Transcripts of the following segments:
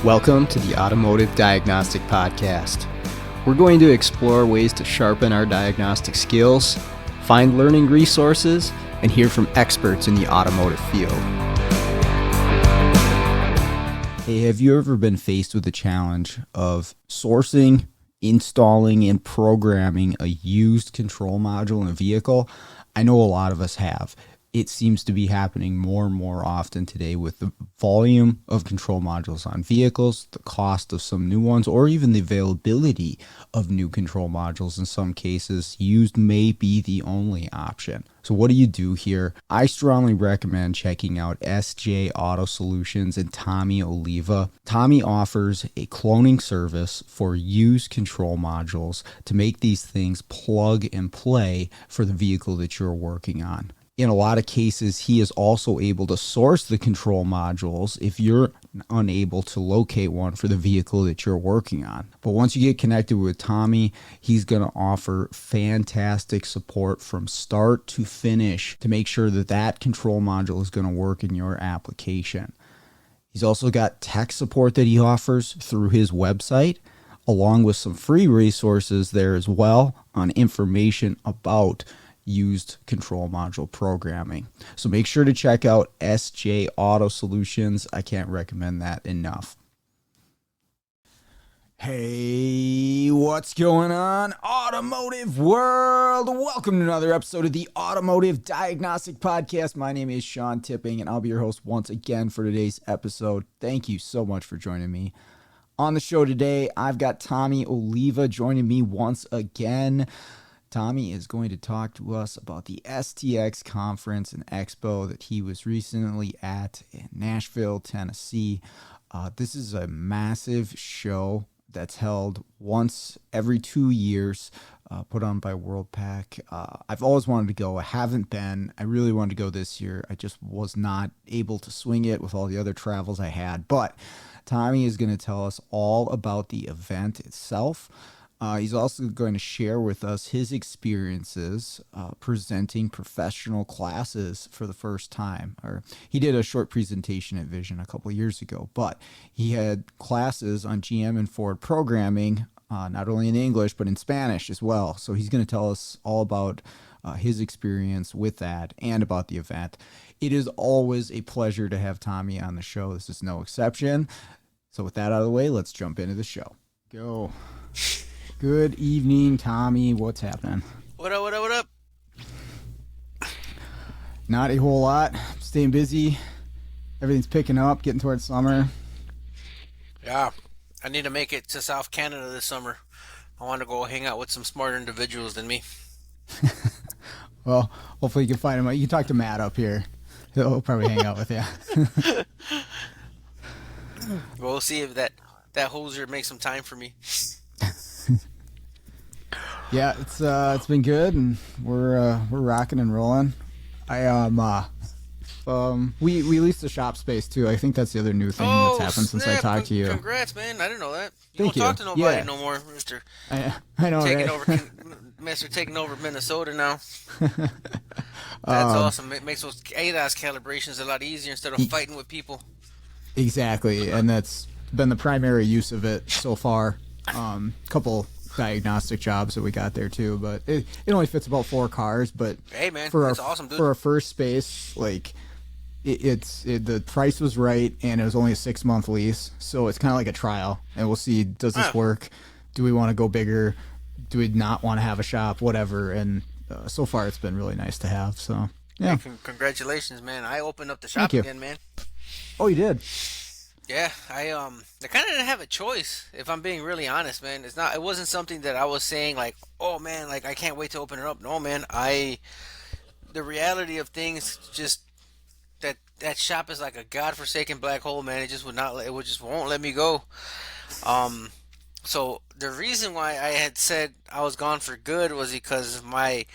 Welcome to the Automotive Diagnostic Podcast. We're going to explore ways to sharpen our diagnostic skills, find learning resources, and hear from experts in the automotive field. Hey, have you ever been faced with the challenge of sourcing, installing, and programming a used control module in a vehicle? I know a lot of us have. It seems to be happening more and more often today with the volume of control modules on vehicles, the cost of some new ones, or even the availability of new control modules. In some cases, used may be the only option. So what do you do here? I strongly recommend checking out SJ Auto Solutions and Tomi Oliva. Tomi offers a cloning service for used control modules to make these things plug and play for the vehicle that you're working on. In a lot of cases, he is also able to source the control modules if you're unable to locate one for the vehicle that you're working on. But once you get connected with Tomi, he's going to offer fantastic support from start to finish to make sure that that control module is going to work in your application. He's also got tech support that he offers through his website, along with some free resources there as well on information about used control module programming. So make sure to check out SJ Auto Solutions. I can't recommend that enough. Hey, what's going on, automotive world? Welcome to another episode of the Automotive Diagnostic Podcast. My name is Sean Tipping, and I'll be your host once again for today's episode. Thank you so much for joining me. On the show today, I've got Tomi Oliva joining me once again. Tomi is going to talk to us about the STX conference and expo that he was recently at in Nashville, Tennessee. This is a massive show that's held once every 2 years, put on by Worldpac. I've always wanted to go. I haven't been. I really wanted to go this year. I just was not able to swing it with all the other travels I had. But Tomi is going to tell us all about the event itself. He's also going to share with us his experiences presenting professional classes for the first time. Or he did a short presentation at Vision a couple of years ago, but he had classes on GM and Ford programming, not only in English, but in Spanish as well. So he's going to tell us all about his experience with that and about the event. It is always a pleasure to have Tomi on the show. This is no exception. So with that out of the way, let's jump into the show. Go. Good evening, Tomi. What's happening? What up, what up, what up? Not a whole lot. Staying busy. Everything's picking up, getting towards summer. Yeah, I need to make it to South Canada this summer. I want to go hang out with some smarter individuals than me. Well, hopefully you can find him. You can talk to Matt up here. He'll probably hang out with you. We'll see if that hoser makes some time for me. Yeah, it's been good, and we're rocking and rolling. We leased the shop space too. I think that's the other new thing that's happened since I talked to you. Congrats, man! I didn't know that. Thank don't you. talk to nobody no more, Mister. I know, taking right? over, Mister taking over Minnesota now. That's awesome. It makes those ADAS calibrations a lot easier instead of fighting with people. Exactly, and that's been the primary use of it so far. Couple diagnostic jobs that we got there too, but it only fits about 4 cars. But hey, man, that's awesome, dude. For our first space, like the price was right, and it was only a 6-month lease, so it's kind of like a trial, and we'll see, does this work? Do we want to go bigger? Do we not want to have a shop? Whatever. And so far, it's been really nice to have. So yeah, hey, congratulations, man! I opened up the shop again, man. Oh, you did? Yeah, I kind of didn't have a choice, if I'm being really honest, man. It wasn't something that I was saying like, oh man, like I can't wait to open it up. No, man, the reality of things, just that shop is like a godforsaken black hole, man. It just won't let me go. So the reason why I had said I was gone for good was because my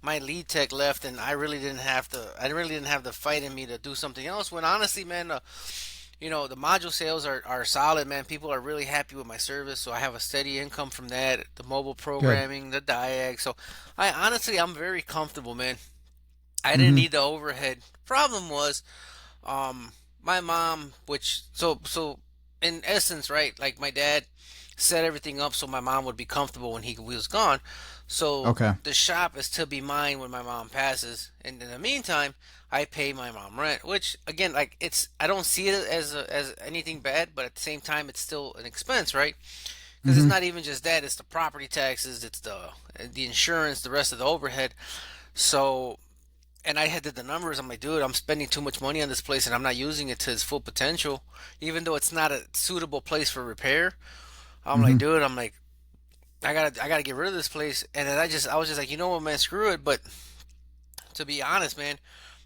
lead tech left, and I really didn't have the fight in me to do something else. When honestly, man, the module sales are solid, man. People are really happy with my service, so I have a steady income from that. The mobile Good. programming, the diag. So I'm very comfortable, man. I didn't Mm-hmm. need the overhead. Problem was, um, my mom, which so in essence, right? Like my dad set everything up so my mom would be comfortable when he was gone. So Okay. the shop is to be mine when my mom passes, and in the meantime, I pay my mom rent. Which again, like I don't see it as anything bad, but at the same time, it's still an expense, right? Because it's Mm-hmm. not even just that; it's the property taxes, it's the insurance, the rest of the overhead. So and I had did the numbers. I'm like, dude, I'm spending too much money on this place, and I'm not using it to its full potential, even though it's not a suitable place for repair. I'm like, Mm-hmm. dude, I gotta get rid of this place. And then I was just like, you know what, man, screw it. But to be honest, man,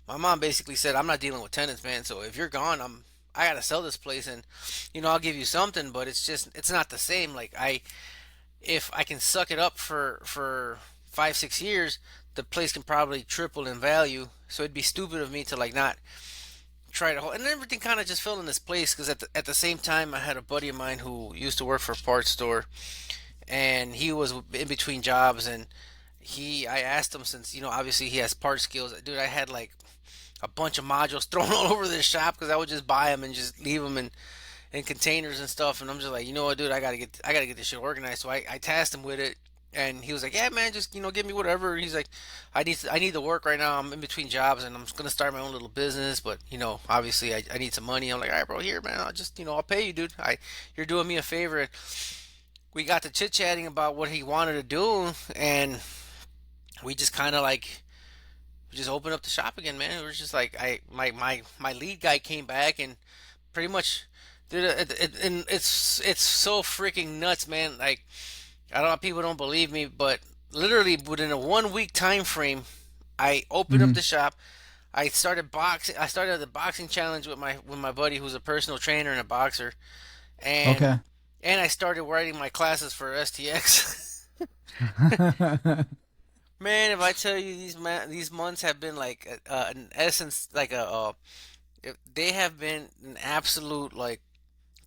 my mom basically said, I'm not dealing with tenants, man. So if you're gone, I gotta sell this place, and I'll give you something, but it's not the same. Like if I can suck it up for 5 6 years, the place can probably triple in value. So it'd be stupid of me to like not try to hold. And everything kind of just fell in this place because at the same time, I had a buddy of mine who used to work for a parts store, and he was in between jobs, and I asked him, since obviously he has part skills, dude. I had like a bunch of modules thrown all over the shop because I would just buy them and just leave them in containers and stuff. And I'm just like, you know what, dude, I gotta get this shit organized. So I tasked him with it, and he was like, yeah, man, just give me whatever. He's like, I need the work right now. I'm in between jobs, and I'm gonna start my own little business, but obviously I need some money. I'm like, all right, bro, here, man, I'll just I'll pay you, dude. You're doing me a favor. And we got to chit chatting about what he wanted to do, and we just kind of like just opened up the shop again, man. It was just like my lead guy came back and pretty much did and it's so freaking nuts, man. Like I don't know, people don't believe me, but literally within a 1 week time frame, I opened up Mm-hmm. the shop. I started boxing. I started the boxing challenge with my buddy who's a personal trainer and a boxer, and Okay. I started writing my classes for STX. Man, if I tell you these months have been like an essence, like they have been an absolute like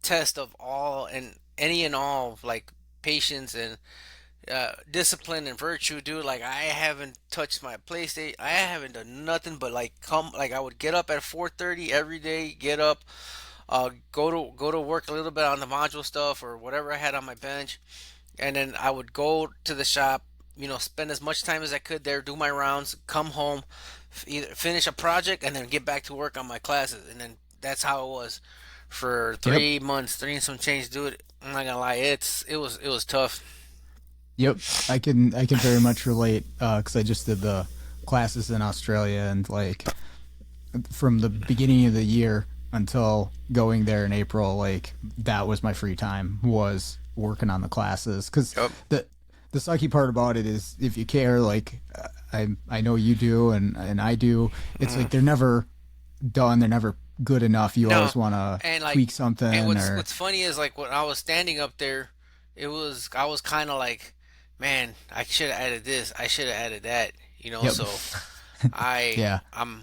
test of all and any and all like patience and discipline and virtue, dude. Like I haven't touched my PlayStation. I haven't done nothing but like come. Like I would get up at 4:30 every day. Get up, go to work a little bit on the module stuff or whatever I had on my bench, and then I would go to the shop. Spend as much time as I could there, do my rounds, come home, either finish a project, and then get back to work on my classes. And then that's how it was for Yep. 3 months, three and some change. Dude, I'm not gonna lie, it was tough. Yep. I can very much relate because I just did the classes in Australia, and like from the beginning of the year until going there in April, like that was my free time, was working on the classes. Because Yep. the sucky part about it is, if you care, like I know you do, and I do. It's like they're never done. They're never good enough. You No, always want to and like, tweak and something, what's or what's funny is like when I was standing up there, I was kind of like, man, I should have added this, I should have added that, yep. So I Yeah. I'm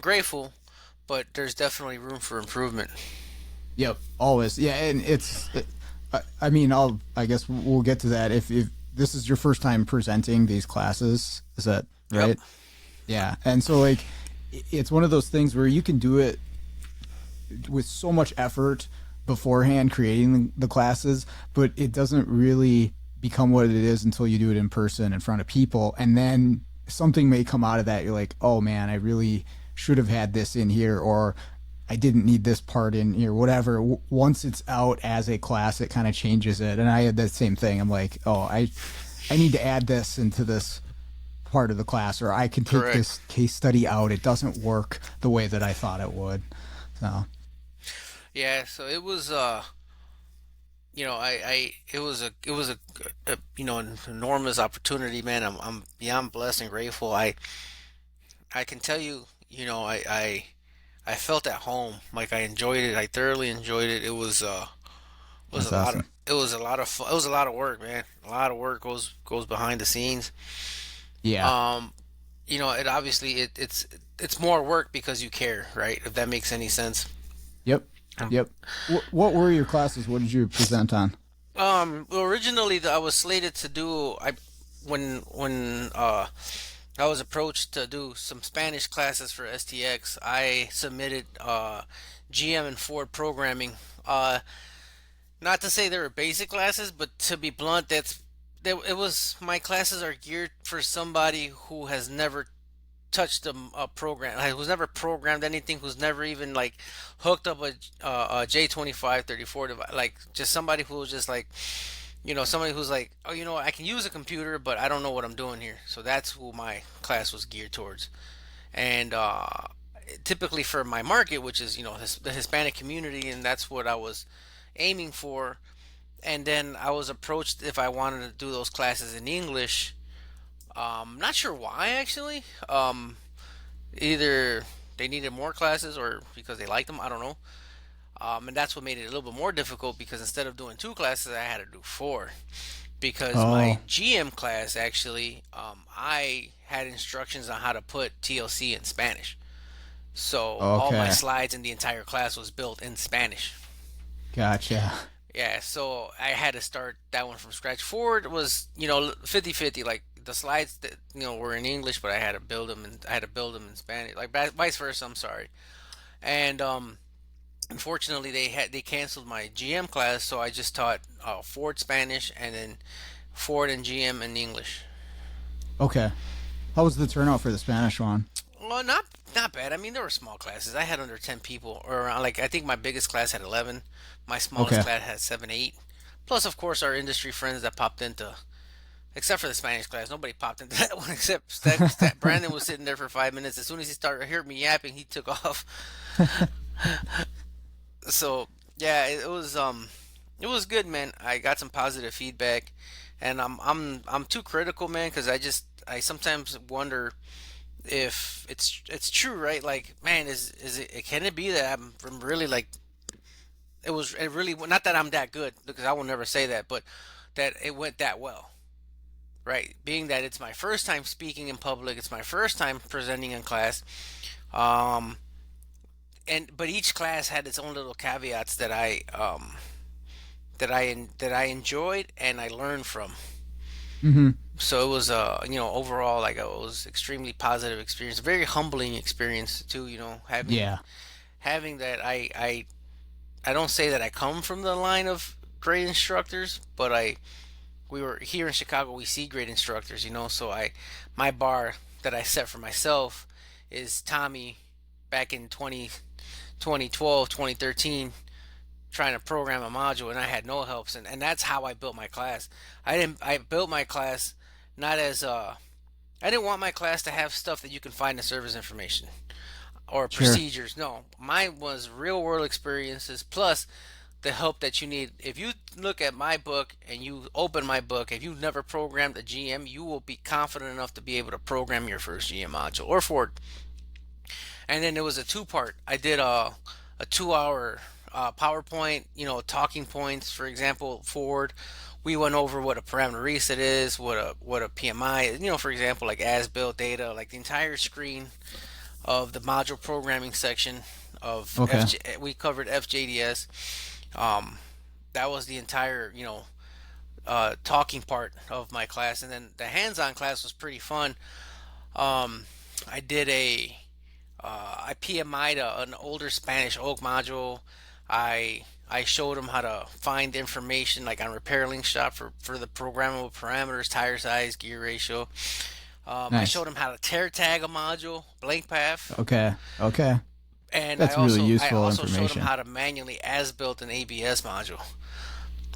grateful, but there's definitely room for improvement. Yep, always. Yeah, and I mean, I guess we'll get to that. If this is your first time presenting these classes, is that Yep. right? Yeah, and so like, it's one of those things where you can do it with so much effort beforehand creating the classes, but it doesn't really become what it is until you do it in person in front of people, and then something may come out of that. You're like, oh man, I really should have had this in here, or I didn't need this part in here, whatever. Once it's out as a class, it kind of changes it. And I had that same thing. I'm like, oh, I need to add this into this part of the class, or I can take Correct. this case study out. It doesn't work the way that I thought it would. So, Yeah. So it was it was a an enormous opportunity, man. I'm beyond blessed and grateful. I can tell you, I felt at home. Like I enjoyed it. I thoroughly enjoyed it. that's awesome. It was a lot of fun. It was a lot of work, man. A lot of work goes behind the scenes. Yeah. Um, it obviously it's more work because you care, right? If that makes any sense. Yep. Yep. What were your classes? What did you present on? Well, originally I was slated to do when I was approached to do some Spanish classes for STX. I submitted GM and Ford programming. Not to say they were basic classes, but to be blunt, it was my classes are geared for somebody who has never touched a program, like, who's never programmed anything, who's never even like hooked up a J2534 device, like just somebody who's just like, somebody who's like, oh, I can use a computer, but I don't know what I'm doing here. So that's who my class was geared towards. And typically for my market, which is the Hispanic community, and that's what I was aiming for. And then I was approached if I wanted to do those classes in English. Not sure why actually. Either they needed more classes or because they liked them. I don't know. And that's what made it a little bit more difficult because instead of doing two classes, I had to do four. Because Oh, my GM class actually, I had instructions on how to put TLC in Spanish. So all my okay. slides in the entire class was built in Spanish. Gotcha. Yeah, so I had to start that one from scratch. Ford was, 50-50. Like the slides that, were in English, but I had to build them in Spanish. Like vice versa, I'm sorry. And unfortunately they canceled my GM class, so I just taught Ford Spanish and then Ford and GM in English. Okay. How was the turnout for the Spanish one? Well, not bad. I mean, there were small classes. I had under 10 people, or around, like I think my biggest class had 11. My smallest Okay. class had 7, 8. Plus, of course, our industry friends that popped into, except for the Spanish class, nobody popped into that one except Brandon was sitting there for 5 minutes. As soon as he started hearing me yapping, he took off. So yeah, it was good, man. I got some positive feedback, and I'm too critical, man, because I sometimes wonder if it's true, right? Like, man, is it can it be that I'm really like it really not that I'm that good because I will never say that, but that it went that well, right? Being that it's my first time speaking in public, it's my first time presenting in class, um, and but each class had its own little caveats that I enjoyed and I learned from. Hmm. So it was overall like it was extremely positive experience, very humbling experience too. Yeah. Having that I don't say that I come from the line of great instructors, but I we were here in Chicago. We see great instructors, so my bar that I set for myself is Tomi back in 2012, 2013, trying to program a module, and I had no helps, and that's how I built my class. I built my class not as I didn't want my class to have stuff that you can find in service information or Sure. procedures. No, mine was real world experiences plus the help that you need. If you look at my book and you open my book, if you've never programmed a GM, you will be confident enough to be able to program your first GM module or Ford. And then there was a two-part. I did a 2 hour PowerPoint, talking points. For example, Ford. We went over what a parameter reset is, what a PMI is. For example, like as built data, like the entire screen of the module programming section of Okay. FJ. We covered FJDS. Um, that was the entire talking part of my class, and then the hands-on class was pretty fun. Um, I did I PMI'd an older Spanish oak module. I showed them how to find information like on Repair Link Shop for the programmable parameters, tire size, gear ratio. I Nice. showed them how to tear tag a module, blank path, Okay. Okay. and That's really I useful also showed them information. how to manually as built an ABS module.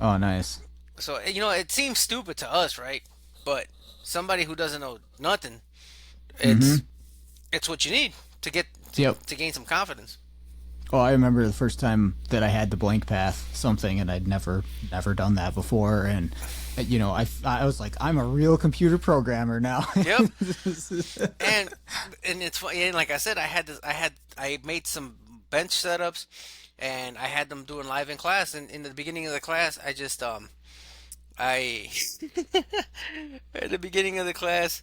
Oh, nice. So it seems stupid to us, right? But somebody who doesn't know nothing, it's Hmm. it's what you need to get Yep. to gain some confidence. Oh, I remember the first time that I had the blank path something, and I'd never done that before, and I was like, I'm a real computer programmer now. Yep. and and it's funny. And like I said, I made some bench setups, and I had them doing live in class. And in the beginning of the class, I just I at the beginning of the class,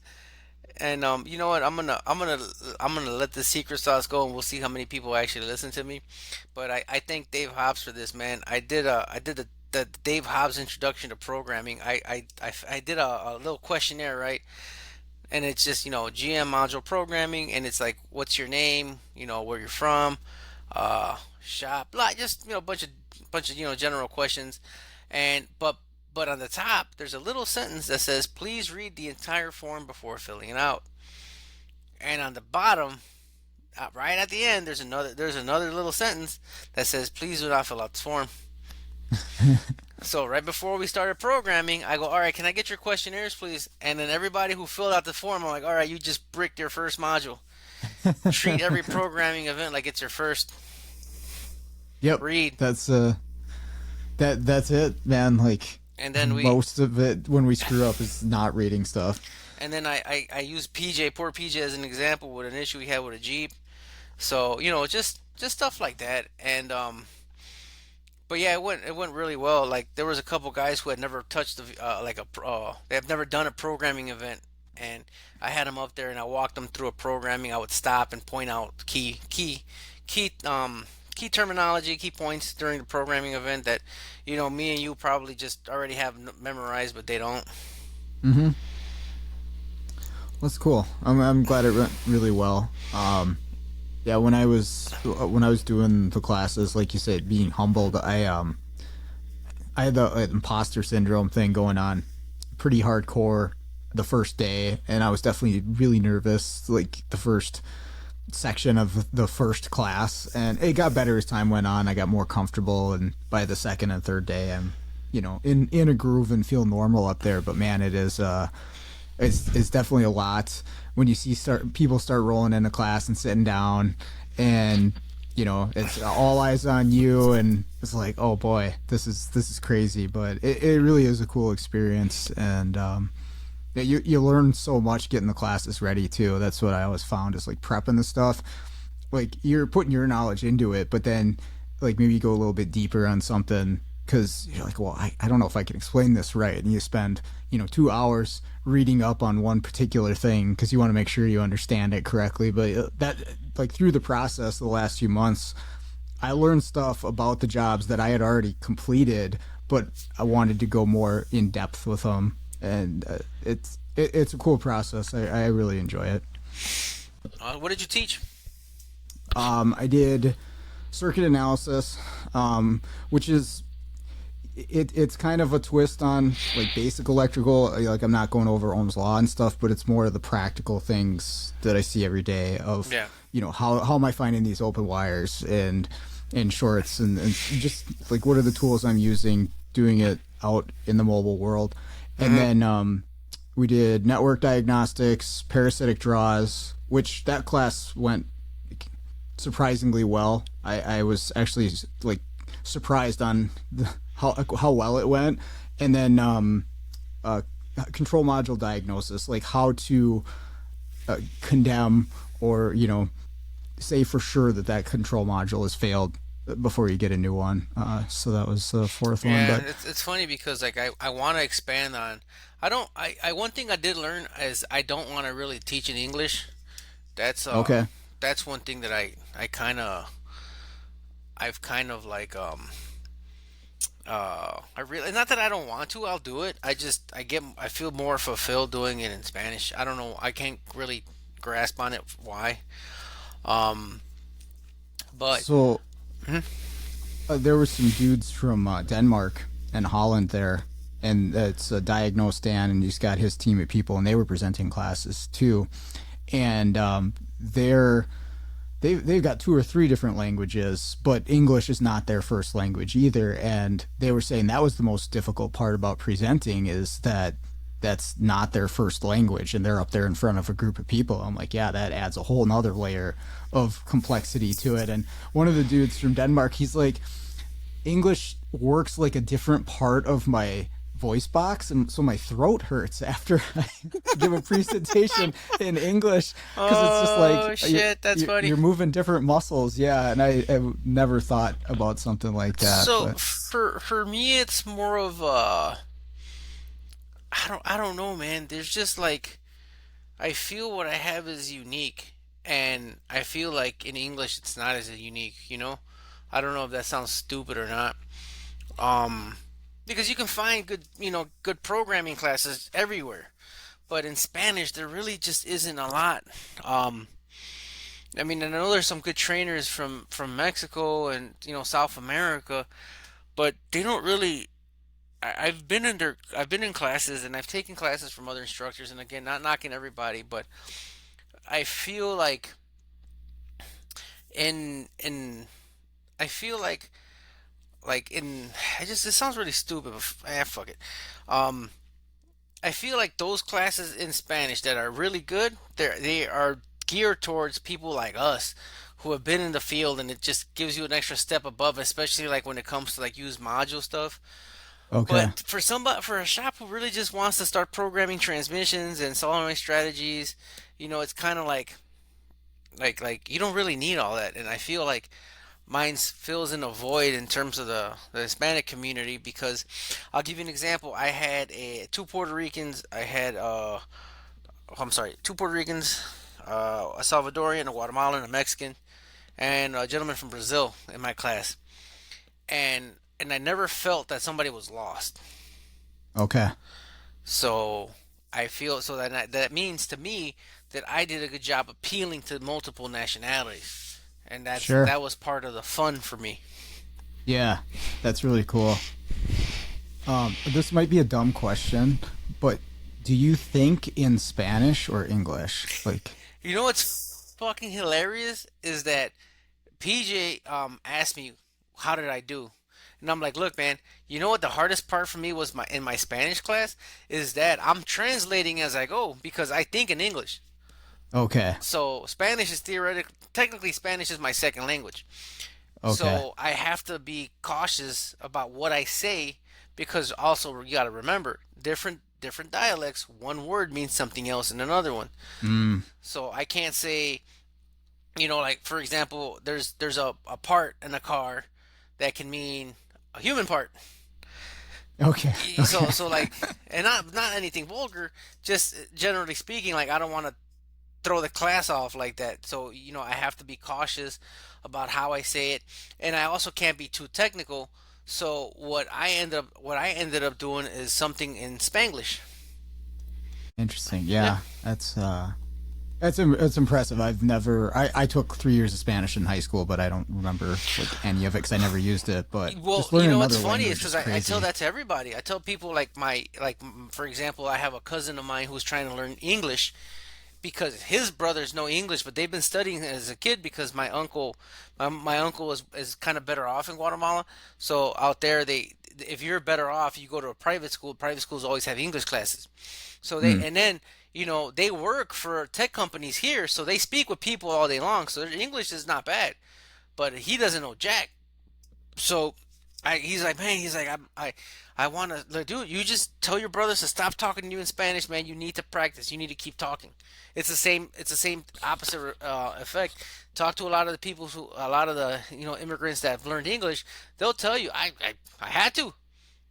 And you know what? I'm gonna let the secret sauce go, and we'll see how many people actually listen to me. But I thank Dave Hobbs for this, man. I did the Dave Hobbs introduction to programming. I did a little questionnaire, right? And it's just GM module programming, and it's like, what's your name? Where you're from, shop, like just bunch of general questions, and but on the top there's a little sentence that says, please read the entire form before filling it out. And on the bottom, right at the end, there's another little sentence that says, please do not fill out this form. So right before we started programming, I go, all right, can I get your questionnaires, please? And then everybody who filled out the form, I'm like, all right, you just bricked your first module. Treat every programming event like it's your first. Yep. Read. That's it, man. Like, and then most of it when we screw up is not reading stuff. And then I use poor PJ as an example with an issue he had with a Jeep. So just stuff like that. And but yeah, it went really well. Like, there was a couple guys who had never touched they have never done a programming event, and I had them up there and I walked them through a programming. I would stop and point out key terminology, key points during the programming event that me and you probably just already have memorized, but they don't. Mm-hmm. That's cool. I'm glad it went really well. Yeah, when I was doing the classes, like you said, being humbled, I had the imposter syndrome thing going on pretty hardcore the first day, and I was definitely really nervous, like the first section of the first class, and it got better as time went on. I got more comfortable, and by the second and third day, I'm in a groove and feel normal up there. But man, it is it's definitely a lot when you see people start rolling into class and sitting down, and it's all eyes on you, and it's like, oh boy, this is crazy. But it really is a cool experience, and you learn so much getting the classes ready too. That's what I always found, is like prepping the stuff. Like, you're putting your knowledge into it, but then like maybe you go a little bit deeper on something because you're like, well, I don't know if I can explain this right, and you spend 2 hours reading up on one particular thing because you want to make sure you understand it correctly. But that, like, through the process the last few months, I learned stuff about the jobs that I had already completed, but I wanted to go more in depth with them, and it's a cool process. I really enjoy it. What did you teach? I did circuit analysis, which is it's kind of a twist on like basic electrical. Like, I'm not going over Ohm's law and stuff, but it's more of the practical things that I see every day of how am I finding these open wires and shorts, and just like, what are the tools I'm using doing it out in the mobile world. And then we did network diagnostics, parasitic draws, which that class went surprisingly well. I was actually like surprised on how well it went. And then control module diagnosis, like how to condemn or say for sure that control module has failed before you get a new one. So that was the fourth one. Yeah, But it's funny because like I want to expand on. I one thing I did learn is I don't want to really teach in English. That's okay. That's one thing that I've kind of like I really, not that I don't want to, I'll do it. I feel more fulfilled doing it in Spanish. I don't know, I can't really grasp on it why. But So there were some dudes from Denmark and Holland there, and it's a diagnosed Dan, and he's got his team of people, and they were presenting classes too. And they've got 2 or 3 different languages, but English is not their first language either. And they were saying that was the most difficult part about presenting, is that that's not their first language, and they're up there in front of a group of people. I'm like, yeah, that adds a whole nother layer of complexity to it. And one of the dudes from Denmark, he's like, English works like a different part of my voice box, and so my throat hurts after I give a presentation in English, because it's just like, shit, that's funny. You're moving different muscles. Yeah, and I never thought about something like that. So but for me, it's more of I don't know, man. There's just like I feel what I have is unique, and I feel like in English it's not as unique. I don't know if that sounds stupid or not. Um, because you can find good programming classes everywhere, but in Spanish there really just isn't a lot. Um, I mean, I know there's some good trainers from Mexico and South America, but they don't really. I've been in classes and I've taken classes from other instructors, and again, not knocking everybody, but I feel like in I feel like in I just it sounds really stupid, but fuck it. Um, I feel like those classes in Spanish that are really good, they are geared towards people like us who have been in the field, and it just gives you an extra step above, especially like when it comes to like use module stuff. Okay. But for a shop who really just wants to start programming transmissions and solenoid strategies, it's kind of like you don't really need all that. And I feel like mine fills in a void in terms of the Hispanic community, because I'll give you an example. I had two Puerto Ricans. I had I'm sorry, two Puerto Ricans, a Salvadorian, a Guatemalan, a Mexican, and a gentleman from Brazil in my class. And I never felt that somebody was lost. Okay. So I feel so that means to me that I did a good job appealing to multiple nationalities, and Sure. that was part of the fun for me. Yeah, that's really cool. This might be a dumb question, but do you think in Spanish or English? Like, What's fucking hilarious is that PJ asked me how did I do, and I'm like, look, man, you know what the hardest part for me was in my Spanish class is that I'm translating as I go because I think in English. okay, So Spanish is technically Spanish is my second language. okay, So I have to be cautious about what I say, because also you got to remember different dialects. One word means something else in another one. mm, So I can't say, like for example, there's a part in a car that can mean a human part. okay, So okay. so like, and not anything vulgar, just generally speaking, like I don't want to throw the class off like that. So I have to be cautious about how I say it, and I also can't be too technical. So what I ended up doing is something in Spanglish. Interesting. Yeah. Yeah, that's impressive. I took 3 years of Spanish in high school, but I don't remember like any of it because I never used it. But Well, just learning what's another funny is language because is I tell crazy. that to everybody. I tell people like for example, I have a cousin of mine who's trying to learn English because his brothers know English, but they've been studying it as a kid because my uncle is kind of better off in Guatemala. So out there, if you're better off, you go to a private school. Private schools always have English classes. So Hmm. and then they work for tech companies here, so they speak with people all day long. So their English is not bad, but he doesn't know jack. So he's like, man, he's like, I want to, like, dude, you just tell your brothers to stop talking to you in Spanish, man. You need to practice. You need to keep talking. It's the same opposite effect. Talk to a lot of the people a lot of the immigrants that have learned English. They'll tell you, I had to,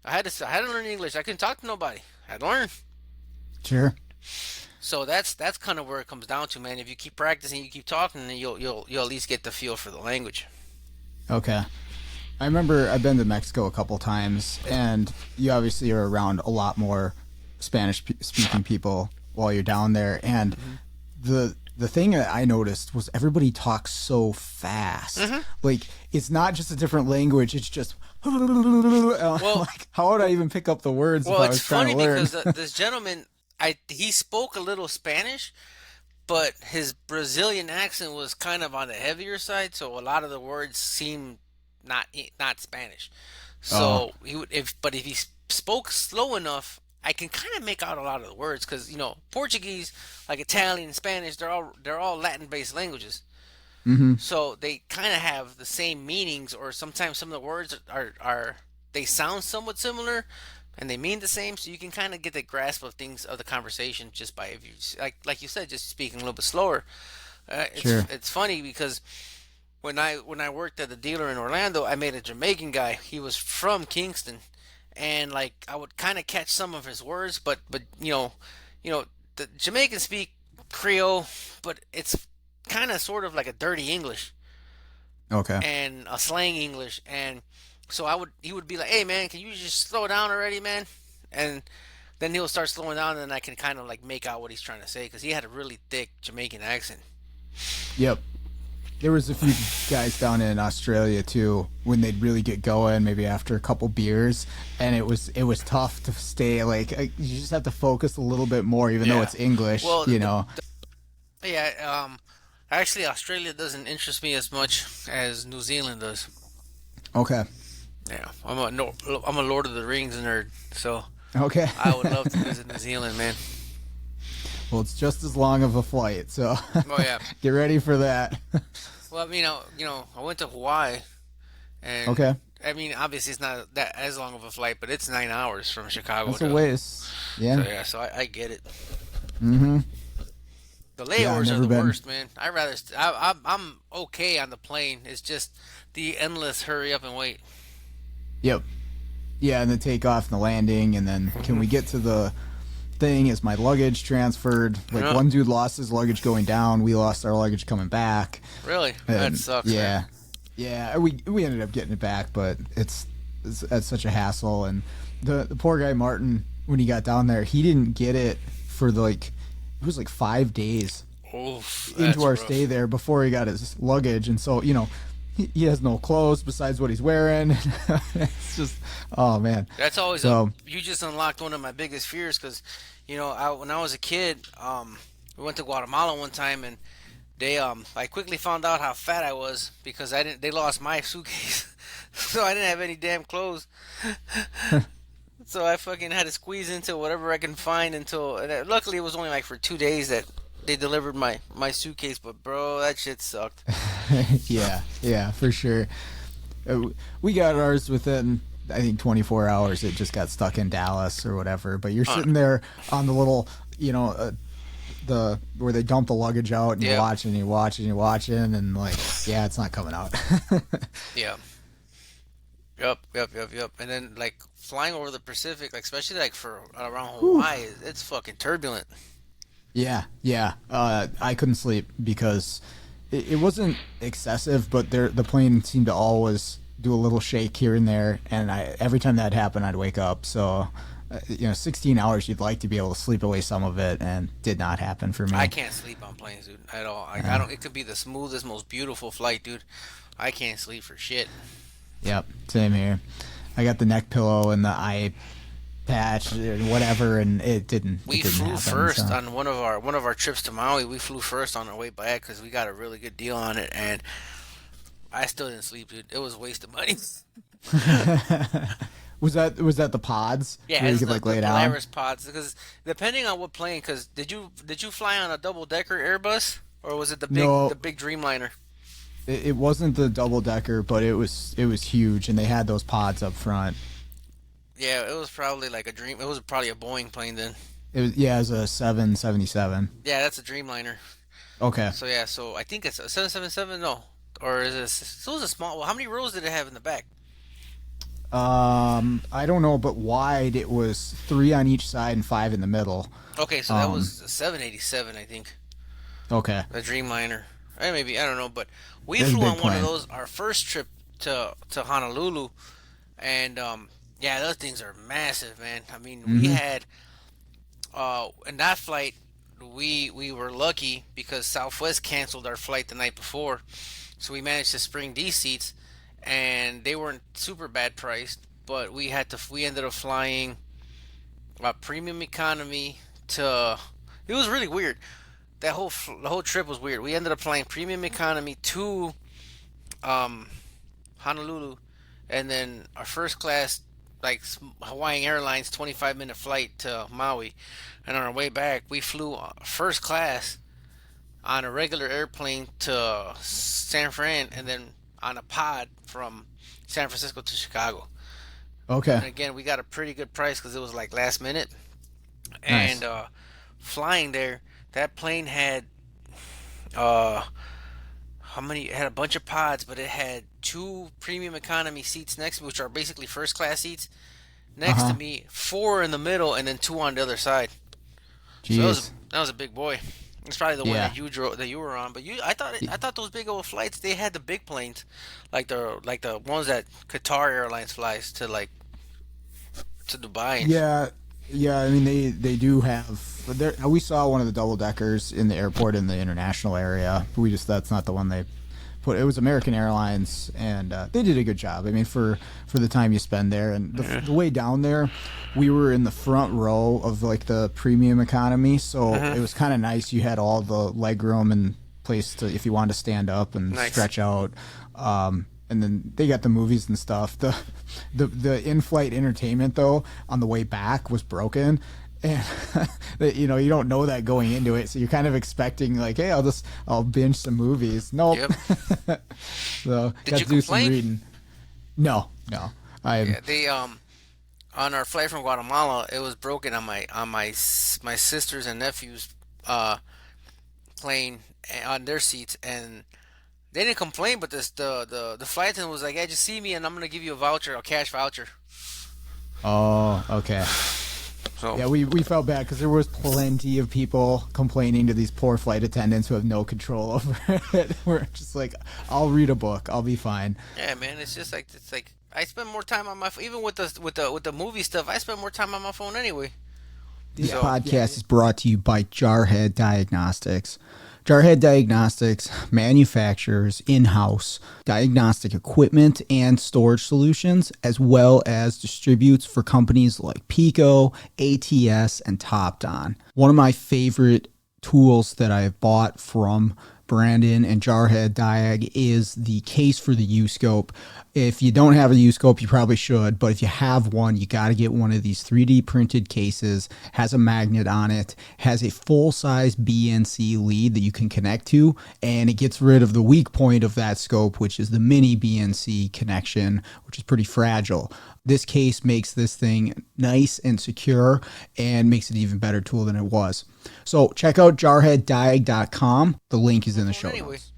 I had to learn English. I couldn't talk to nobody. I had to learn. Sure. So that's kind of where it comes down to, man. If you keep practicing, you keep talking, then you'll at least get the feel for the language. Okay. I remember I've been to Mexico a couple times, and you obviously are around a lot more Spanish speaking people while you're down there. And Hmm. the thing that I noticed was everybody talks so fast. Hmm. Like it's not just a different language; it's just Well, like how would I even pick up the words if I it's was trying funny to learn? because this gentleman, he spoke a little Spanish, but his Brazilian accent was kind of on the heavier side, so a lot of the words seemed not Spanish. Oh, So if he spoke slow enough, I can kind of make out a lot of the words because Portuguese, like Italian, Spanish, they're all Latin-based languages. mm-hmm. So they kind of have the same meanings, or sometimes some of the words are they sound somewhat similar, and they mean the same. So you can kind of get the grasp of things of the conversation just by, if you like you said, just speaking a little bit slower. Sure. It's funny because when I worked at the dealer in Orlando, I made a Jamaican guy. He was from Kingston, and like I would kind of catch some of his words, but the Jamaicans speak Creole, but it's kind of sort of like a dirty English Okay. and a slang English. And so he would be like, "Hey man, can you just slow down already, man?" And then he'll start slowing down, and I can kind of like make out what he's trying to say because he had a really thick Jamaican accent. Yep. There was a few guys down in Australia too when they'd really get going, maybe after a couple beers, and it was tough to stay like you just have to focus a little bit more, even though Yeah. it's English, Well, you know. yeah. Actually, Australia doesn't interest me as much as New Zealand does. Okay. Yeah, I'm a Lord of the Rings nerd, so Okay. I would love to visit New Zealand, man. Well, it's just as long of a flight, so Oh yeah. get ready for that. Well, I went to Hawaii, and Okay. I mean, obviously it's not that as long of a flight, but it's 9 hours from Chicago That's a to. ways. So Yeah. yeah, so I get it. Mm-hmm. The Yeah, I've layovers are never the been. worst, man. I'm okay on the plane. It's just the endless hurry up and wait. Yep. Yeah, and the takeoff and the landing, and then can we get to the thing? Is my luggage transferred? Like Yeah. one dude lost his luggage going down, we lost our luggage coming back. Really, that And, sucks. yeah, Man. yeah. We ended up getting it back, but it's such a hassle. And the poor guy Martin, when he got down there, he didn't get it for it was like 5 days Oof, into that's our rough. stay there before he got his luggage, and so he has no clothes besides what he's wearing. It's just, oh man. That's always So you just unlocked one of my biggest fears because, when I was a kid, we went to Guatemala one time and I quickly found out how fat I was because they lost my suitcase, so I didn't have any damn clothes. So I fucking had to squeeze into whatever I can find luckily it was only like for 2 days that they delivered my suitcase, but bro, that shit sucked. yeah, for sure. We got ours within, I think, 24 hours. It just got stuck in Dallas or whatever. But you're sitting there on the little, the where they dump the luggage out, and you're watching, and you're watching, and you're watching, and like, yeah, it's not coming out. Yeah. Yep. And then like flying over the Pacific, like especially like for around Hawaii, it's fucking turbulent. Yeah. I couldn't sleep because it wasn't excessive, but the plane seemed to always do a little shake here and there, and every time that happened, I'd wake up. So, 16 hours, you'd like to be able to sleep away some of it, and did not happen for me. I can't sleep on planes, dude, at all. I don't. It could be the smoothest, most beautiful flight, dude. I can't sleep for shit. Yep, same here. I got the neck pillow and the eye patch or whatever, and it didn't. We it didn't flew happen, first so. on one of our trips to Maui. We flew first on our way back because we got a really good deal on it, and I still didn't sleep, dude. It was a waste of money. Was that the pods? Yeah, where you it's could the, like the lay down? Polaris pods because depending on what plane. Because did you fly on a double decker Airbus or was it No. the big Dreamliner? It wasn't the double decker, but it was huge, and they had those pods up front. Yeah, it was probably like a dream. It was probably a Boeing plane then. It was a 777. Yeah, that's a Dreamliner. Okay. So yeah, so I think it's a 777. No, or is it? So it was a small. Well, how many rows did it have in the back? I don't know, but wide it was 3 on each side and 5 in the middle. Okay, so that was a 787, I think. Okay. A Dreamliner. Or maybe I don't know, but we That's a flew big on one of plane. those our first trip to Honolulu, and yeah, those things are massive, man. I mean, we had in that flight we were lucky because Southwest canceled our flight the night before, so we managed to spring these seats, and they weren't super bad priced, but we ended up flying premium economy to. It was really weird. The whole trip was weird. We ended up flying premium economy to Honolulu, and then our first class, like Hawaiian Airlines, 25-minute flight to Maui, and on our way back we flew first class on a regular airplane to San Fran, and then on a pod from San Francisco to Chicago. And Okay. again, we got a pretty good price because it was like last minute, Nice. and flying there. That plane had how many? It had a bunch of pods, but it had 2 premium economy seats next to me, which are basically first class seats. Next to Uh-huh. me, 4 in the middle, and then 2 on the other side. So Jeez. that was a big boy. It's probably the one Yeah. that you were on. But I thought those big old flights they had the big planes, like the ones that Qatar Airlines flies to like to Dubai. Yeah, yeah. I mean, they do have. But we saw one of the double deckers in the airport in the international area. We just that's not the one they put. It was American Airlines, and they did a good job. I mean, for the time you spend there, and the way down there, we were in the front row of like the premium economy, so it was kind of nice. You had all the leg room and place to if you wanted to stand up and Nice. stretch out. And then they got the movies and stuff. The in-flight entertainment though on the way back was broken, and you know you don't know that going into it, so you're kind of expecting like, hey, I'll binge some movies. Nope. Yep. So Did got you to do some complain? reading. No, no. Yeah, they on our flight from Guatemala, it was broken on my sisters and nephews plane on their seats, and they didn't complain. But the flight attendant was like, "Hey, just see me, and I'm gonna give you a voucher, a cash voucher." Oh, okay. So Yeah, we felt bad because there was plenty of people complaining to these poor flight attendants who have no control over it. We're just like, I'll read a book, I'll be fine. yeah, man, it's like I spend more time on my even with the movie stuff. I spend more time on my phone anyway. This So podcast is brought to you by Jarhead Diagnostics. Jarhead Diagnostics manufactures in-house diagnostic equipment and storage solutions, as well as distributes for companies like Pico, ATS, and TopDon. One of my favorite tools that I've bought from Brandon and Jarhead Diag is the case for the U-Scope. If you don't have a U-Scope, you probably should, but if you have one, you got to get one of these 3D printed cases, has a magnet on it, has a full-size BNC lead that you can connect to, and it gets rid of the weak point of that scope, which is the mini BNC connection, which is pretty fragile. This case makes this thing nice and secure and makes it an even better tool than it was. So check out jarheaddiag.com. The link is in the show anyway, notes.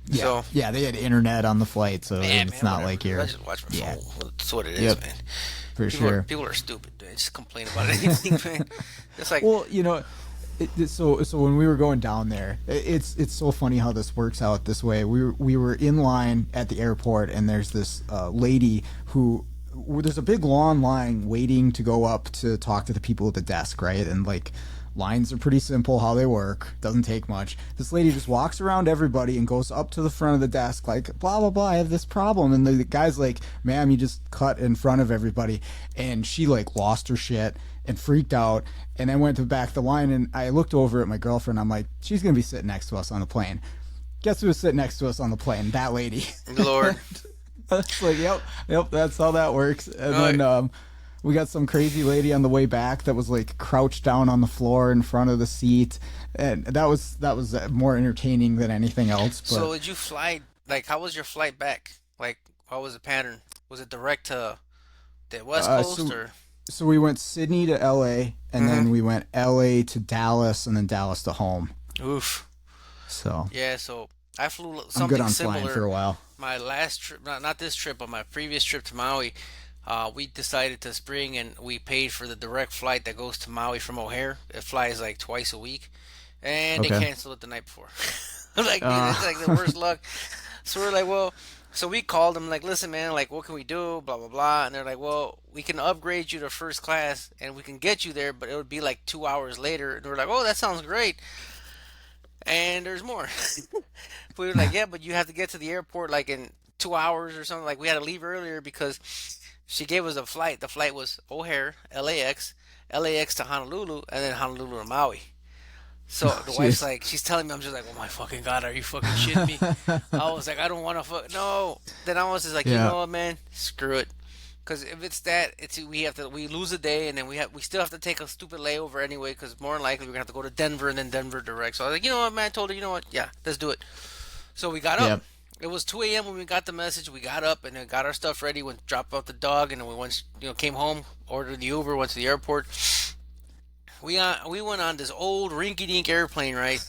Yeah, so yeah, they had internet on the flight, so yeah, it's man, not whatever. like you're. I just watch my Yeah. phone. That's what it is, Yep. man. For People sure. people are stupid. They just complain about anything, man. It's like Well, you know, so when we were going down there, it's so funny how this works out this way. We were in line at the airport, and there's this lady who. There's a big long line waiting to go up to talk to the people at the desk, right? And like lines are pretty simple how they work. Doesn't take much. This lady just walks around everybody and goes up to the front of the desk like, blah, blah, blah, I have this problem. And the guy's like, ma'am, you just cut in front of everybody. And she like lost her shit and freaked out and then went to the back of the line. And I looked over at my girlfriend. I'm like, she's going to be sitting next to us on the plane. Guess who was sitting next to us on the plane? That lady. Lord. It's like, yep, that's how that works. And then we got some crazy lady on the way back that was like crouched down on the floor in front of the seat, and that was more entertaining than anything else. But So did you fly? Like, how was your flight back? Like, what was the pattern? Was it direct to the West Coast or? so we went Sydney to L.A. and then we went L.A. to Dallas and then Dallas to home. Oof. So Yeah. So I flew I'm something good on similar. flying for a while. My last trip, not this trip, but my previous trip to Maui, we decided to spring and we paid for the direct flight that goes to Maui from O'Hare. It flies like twice a week, and they Okay. canceled it the night before. Like, dude, it's like the worst luck. So we're like, well, so we called them like, listen, man, like, what can we do? Blah blah blah, and they're like, well, we can upgrade you to first class and we can get you there, but it would be like 2 hours later. And we're like, oh, that sounds great. And there's more. We were like, yeah, but you have to get to the airport like in 2 hours or something. Like we had to leave earlier because she gave us a flight. The flight was O'Hare, LAX to Honolulu, and then Honolulu to Maui. So the wife's Jeez. like, she's telling me, I'm just like, oh my fucking god, are you fucking shitting me? I was like, I don't want to no. Then I was just like, you Yeah. know what, man, screw it. Because if it's that, we lose a day, and then we still have to take a stupid layover anyway. Because more than likely we're gonna have to go to Denver and then Denver direct. So I was like, you know what, man, I told her, you know what, yeah, let's do it. So we got up. Yep. It was 2 a.m. when we got the message. We got up and then got our stuff ready. Went dropped off the dog, and then we went, came home, ordered the Uber, went to the airport. We went on this old rinky-dink airplane, right,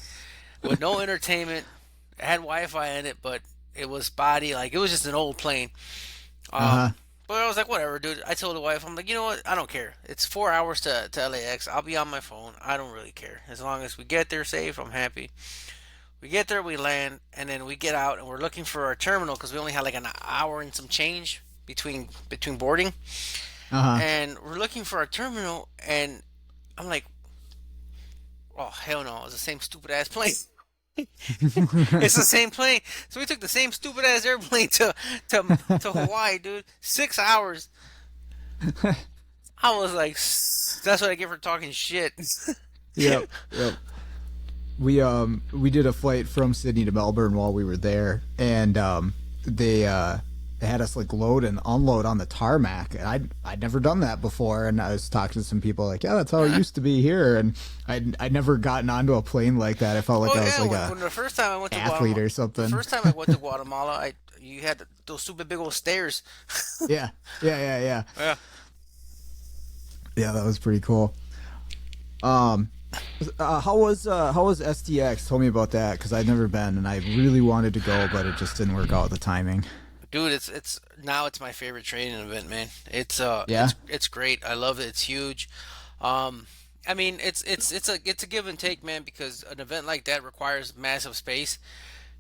with no entertainment. It had Wi-Fi in it, but it was spotty. Like it was just an old plane. Uh-huh. But I was like, whatever, dude. I told the wife, I'm like, you know what? I don't care. It's 4 hours to LAX. I'll be on my phone. I don't really care. As long as we get there safe, I'm happy. We get there, we land, and then we get out, and we're looking for our terminal because we only had like an hour and some change between boarding. Uh-huh. And we're looking for our terminal, and I'm like, oh hell no, it's the same stupid ass plane. It's the same plane. So we took the same stupid ass airplane to Hawaii, dude. 6 hours. I was like, that's what I get for talking shit. Yep. Yep. We did a flight from Sydney to Melbourne while we were there, and they had us like load and unload on the tarmac, and I'd never done that before, and I was talking to some people like, yeah, that's how it used to be here, and I'd never gotten onto a plane like that. I felt like I was like when the first time I went to athlete Guatemala, or something. the first time I went to Guatemala, you had those stupid big old stairs. Yeah, Yeah. yeah. That was pretty cool. How was STX? Tell me about that, because I'd never been and I really wanted to go, but it just didn't work out the timing. Dude, it's my favorite training event, man. Yeah? It's great. I love it. It's huge. I mean, it's a give and take, man, because an event like that requires massive space.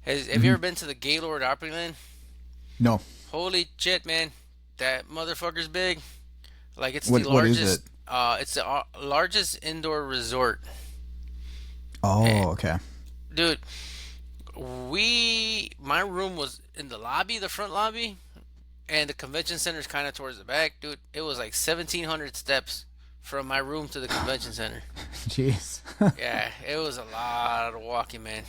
Have you ever been to the Gaylord Opryland? No. Holy shit, man, that motherfucker's big. Like it's What the what is largest. it? It's the largest indoor resort. Oh, okay. Dude, my room was in the lobby, the front lobby, and the convention center is kind of towards the back. Dude, it was like 1,700 steps from my room to the convention center. Jeez. Yeah, it was a lot of walking, man.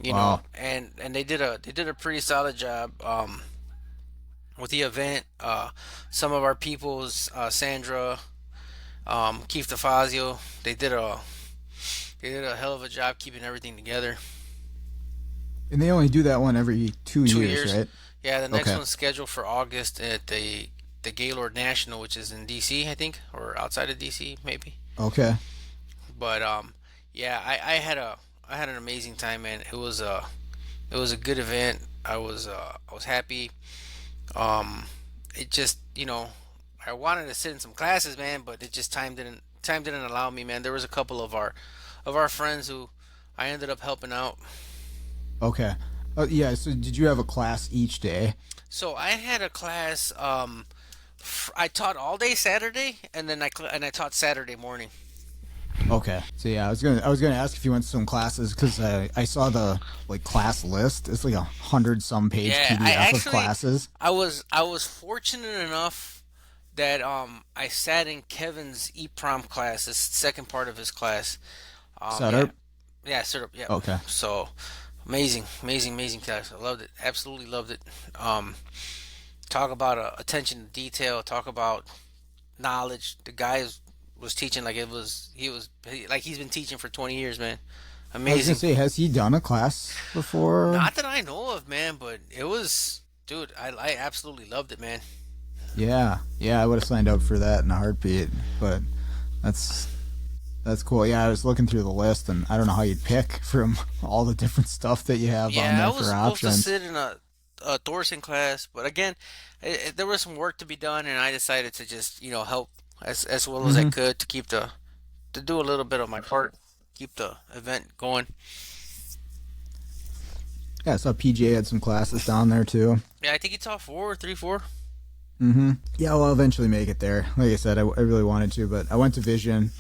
You Wow. know, and they did a pretty solid job with the event. Some of our peoples, Sandra, Keith DeFazio, they did a hell of a job keeping everything together. And they only do that one every 2 2 years, years. right? Yeah, the next Okay. one's scheduled for August at the Gaylord National, which is in DC, I think, or outside of DC, maybe. Okay. But yeah, I had an amazing time, man. It was a good event. I was happy. It just I wanted to sit in some classes, man, but it just time didn't allow me, man. There was a couple of our friends who I ended up helping out. Okay. Oh, yeah, so did you have a class each day? So I had a class. I taught all day Saturday, and then I taught Saturday morning. Okay. So yeah, I was gonna ask if you went to some classes, because I saw the like class list. It's like 100 some page Yeah, PDF of classes. I was fortunate enough that I sat in Kevin's EPROM class, the second part of his class. Yeah, Setup. yeah, sort of, yeah. Okay. So amazing, amazing, amazing class. I loved it, absolutely loved it. Talk about attention to detail. Talk about knowledge. The guy was teaching like like he's been teaching for 20 years, man. I was gonna Amazing. say, has he done a class before? Not that I know of, man, but it was, dude. I absolutely loved it, man. Yeah. Yeah, I would have signed up for that in a heartbeat. But that's that's cool. Yeah, I was looking through the list, and I don't know how you'd pick from all the different stuff that you have on Yeah, I there was for supposed to options. sit in a Thorson class, but again, there was some work to be done, and I decided to just help as well as I Hmm. could to do a little bit of my part, keep the event going. Yeah, I saw PJ had some classes down there too. Yeah, I think he taught 4. Yeah, well, I'll eventually make it there. Like I said, I really wanted to, but I went to Vision,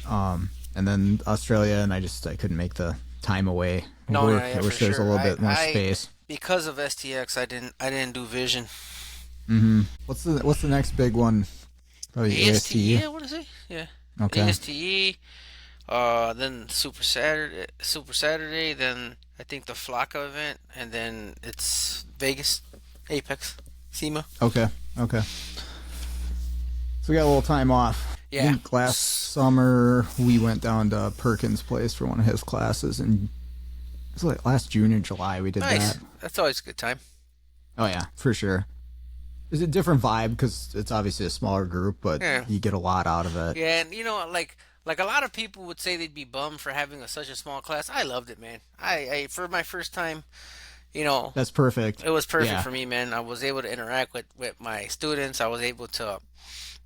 and then Australia, and I couldn't make the time away. No, no, Work. yeah, I for wish there was a sure. little bit more I space. because of STX, I didn't do Vision. What's the next big one? Probably ASTE, ASTE. I want to say. Yeah, Okay. ASTE. Then Super Saturday. Then I think the Flocka event, and then it's Vegas, Apex, SEMA. Okay. Okay. So we got a little time off. I Yeah. think last summer we went down to Perkins' place for one of his classes, and it was like last June or July we did Nice. that. That's always a good time. Oh yeah, for sure. It's a different vibe because it's obviously a smaller group, but Yeah. you get a lot out of it. Yeah, and like a lot of people would say they'd be bummed for having such a small class. I loved it, man. I for my first time, You know, That's perfect. it was perfect Yeah. for me, man. I was able to interact with my students. I was able to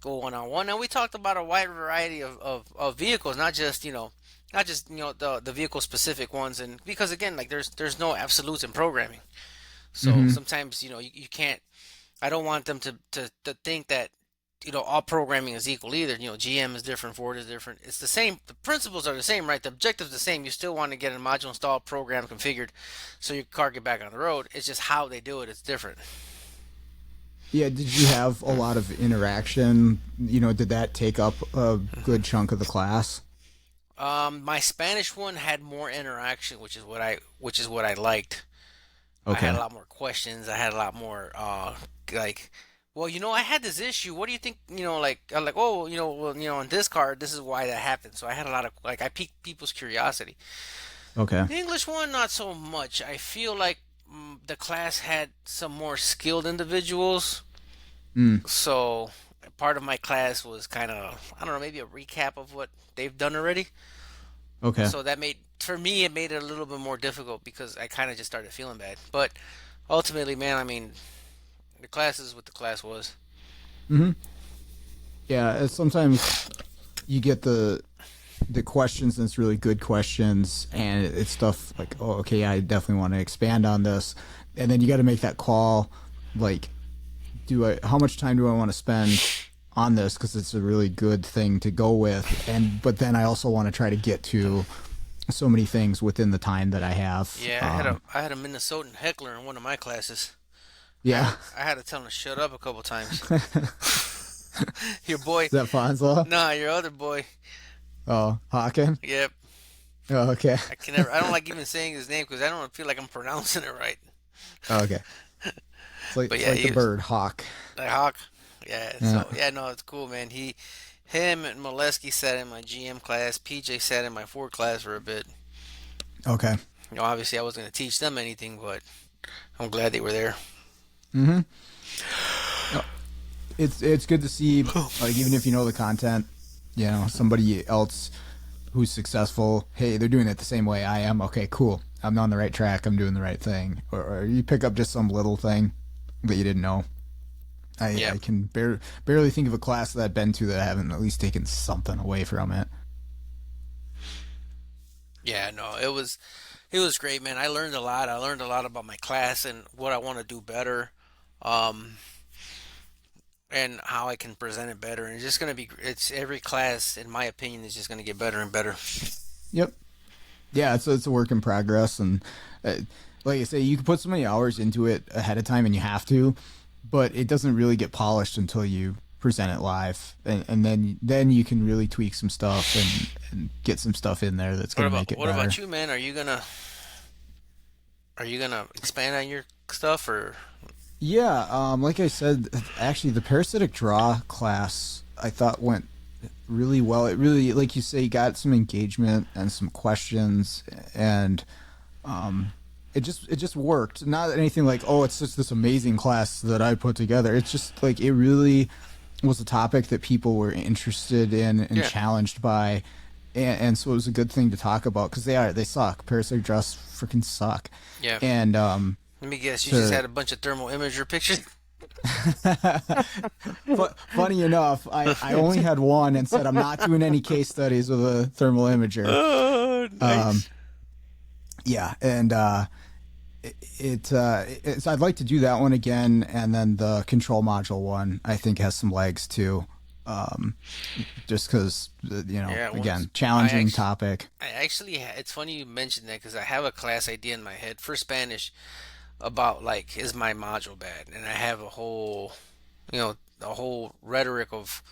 go one on one, and we talked about a wide variety of vehicles, not just the vehicle specific ones. And because again, like there's no absolutes in programming, so Hmm. sometimes you can't. I don't want them to think that all programming is equal either. GM is different, Ford is different. It's the same. The principles are the same, right? The objective's the same. You still want to get a module installed, programmed, configured, so your car get back on the road. It's just how they do it. It's different. Yeah. Did you have a lot of interaction? Did that take up a good chunk of the class? My Spanish one had more interaction, which is what I liked. I had a Okay. lot more questions. I had a lot more like, well, I had this issue. What do you think? Like I'm like, oh, well, on this card, this is why that happened. So I had a lot of like, I piqued people's curiosity. Okay. The English one, not so much. I feel like the class had some more skilled individuals. Mm. So part of my class was kind of, I don't know, maybe a recap of what they've done already. Okay. So that made, for me, it made it a little bit more difficult because I kind of just started feeling bad. But ultimately, man, I mean, the class is what the class was. Hmm. Yeah. Sometimes you get the questions, and it's really good questions, and it's stuff like, oh, okay, I definitely want to expand on this, and then you got to make that call, like, how much time do I want to spend on this, because it's a really good thing to go with, but then I also want to try to get to so many things within the time that I have. Yeah, I had a Minnesotan heckler in one of my classes. I had Yeah. to, I had to tell him to shut up a couple times. Your boy, Is that Fonzo? nah, your other boy. Oh, Hawken. Yep. Oh, okay. I can never. I don't like even saying his name because I don't feel like I'm pronouncing it right. Oh, okay. But It's yeah, like he the was bird hawk. like Hawk. Yeah. Yeah. So yeah, no, it's cool, man. Him and Molesky sat in my GM class. PJ sat in my Ford class for a bit. Okay. Obviously I wasn't gonna teach them anything, but I'm glad they were there. Mm-hmm. It's good to see, like, even if you know the content, somebody else who's successful, hey, they're doing it the same way I am. Okay, cool. I'm on the right track. I'm doing the right thing. Or you pick up just some little thing that you didn't know. Yeah. I can barely think of a class that I've been to that I haven't at least taken something away from it. Yeah, no, it was great, man. I learned a lot. I learned a lot about my class and what I want to do better. Um, and how I can present it better. And it's just gonna be, it's every class, in my opinion, is just gonna get better and better. Yep. Yeah, it's a work in progress, and uh, like I say, you can put so many hours into it ahead of time, and you have to, but it doesn't really get polished until you present it live, and then you can really tweak some stuff and get some stuff in there that's What going to about make it what about better. you, man? Are you gonna expand on your stuff or? Yeah, like I said, actually, the parasitic draw class I thought went really well. It really, like you say, got some engagement and some questions, and it just worked. Not anything like, oh, it's just this amazing class that I put together. It's just like it really was a topic that people were interested in and Yeah, challenged by, and so it was a good thing to talk about because they suck. Parasitic draws freaking suck, yeah. and Let me guess. You just to had a bunch of thermal imager pictures. Funny enough, I only had one and said I'm not doing any case studies with a thermal imager. Oh, Um, nice. yeah, and it's I'd like to do that one again, and then the control module one I think has some legs too. Um, just because Yeah. again, I challenging actually, topic. I actually, it's funny you mentioned that because I have a class idea in my head for Spanish about like, is my module bad? And I have a whole rhetoric of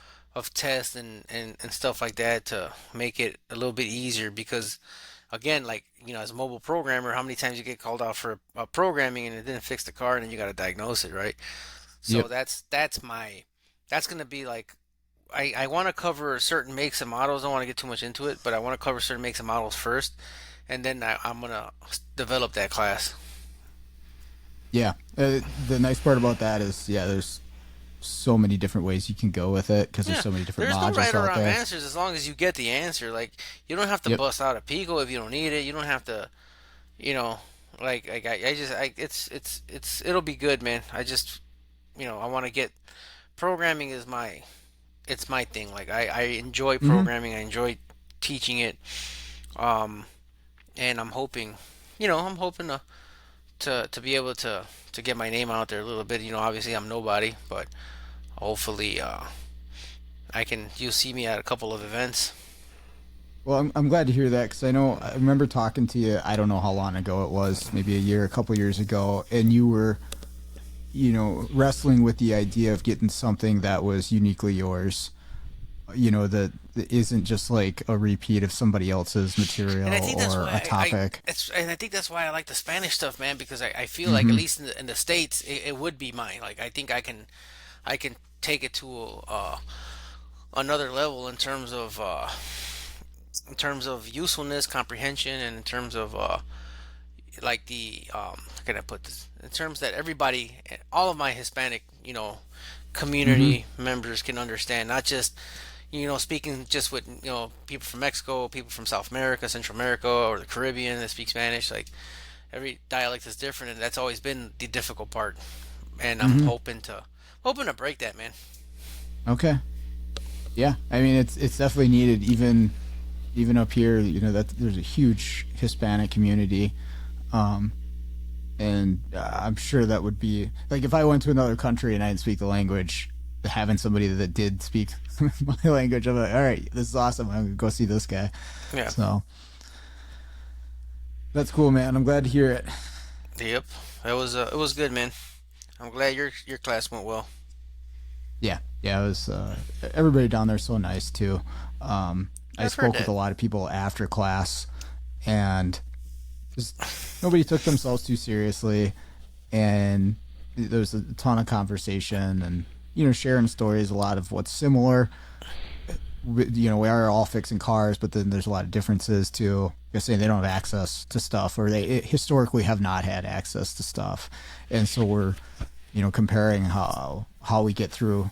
tests and stuff like that to make it a little bit easier because again, like, as a mobile programmer, how many times you get called out for programming and it didn't fix the car and then you got to diagnose it, right? So Yep. that's gonna be like, I want to cover certain makes and models. I don't want to get too much into it, but I want to cover certain makes and models first, and then I'm gonna develop that class. Yeah. The nice part about that is, yeah, there's so many different ways you can go with it because there's Yeah, so many different there's no right modules or out wrong there. answers as long as you get the answer. Like, you don't have to Yep. bust out a Pico if you don't need it. You don't have to, you know, it'll be good, man. I just, I want to get programming is my thing. Like I enjoy Hmm. programming. I enjoy teaching it. Um, and I'm hoping to be able to get my name out there a little bit. Obviously I'm nobody, but hopefully you'll see me at a couple of events. Well, I'm glad to hear that because I remember talking to you. I don't know how long ago it was, maybe a year, a couple years ago, and you were, wrestling with the idea of getting something that was uniquely yours. That isn't just like a repeat of somebody else's And I material think that's or why a topic. and I think that's why I like the Spanish stuff, man, because I feel like at Hmm. least in the States it would be mine. Like I think I can take it to another level in terms of usefulness, comprehension, and in terms of like how can I put this? In terms that everybody, all of my Hispanic, Hmm. community members can understand, not just speaking just with people from Mexico, people from South America, Central America, or the Caribbean that speak Spanish. Like every dialect is different, and that's always been the difficult part. And I'm Hmm. hoping to break that, man. Okay. Yeah. I mean, it's definitely needed. Even up here, that there's a huge Hispanic community. Um, and I'm sure that would be like if I went to another country and I didn't speak the language, having somebody that did speak my language, I'm like, all right, this is awesome. I'm gonna go see this guy. Yeah. So that's cool, man. I'm glad to hear it. Yep. It was good, man. I'm glad your class went well. Yeah, yeah. It was everybody down there so nice too. I I've heard spoke with that. a lot of people after class, and just nobody took themselves too seriously, and there was a ton of conversation and sharing stories. A lot of what's similar. We are all fixing cars, but then there's a lot of differences too. You're saying they don't have access to stuff, or they historically have not had access to stuff, and so we're comparing how we get through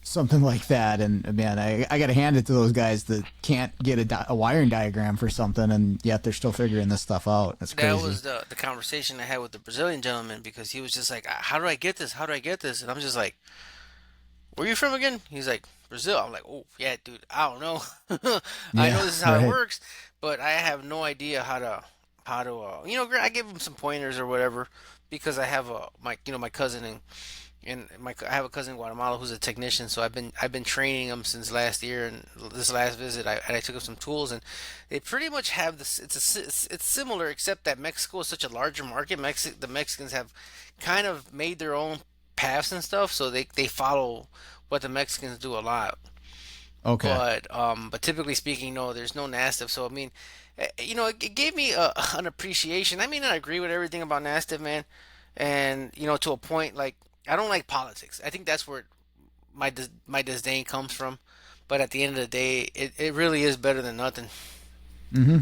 something like that. And man, I got to hand it to those guys that can't get a wiring diagram for something, and yet they're still figuring this stuff out. That's That crazy. was the conversation I had with the Brazilian gentleman because he was just like, "How do I get this? How do I get this?" And I'm just like, "Where are you from again?" He's like, "Brazil." I'm like, "Oh yeah, dude. I don't know. I Yeah, know this is how it right. works, but I have no idea how to I give him some pointers or whatever because I have my cousin I have a cousin in Guatemala who's a technician, so I've been training him since last year, and this last visit I took him some tools, and they pretty much have this. It's similar, except that Mexico is such a larger market. The Mexicans have kind of made their own paths and stuff, so they follow what the Mexicans do a lot. Okay. But typically speaking, no, there's no NASTIV. So I mean, it gave me an appreciation. I mean, I agree with everything about NASTIV, man, and to a point, like I don't like politics. I think that's where my disdain comes from. But at the end of the day, it really is better than nothing. Mm-hmm.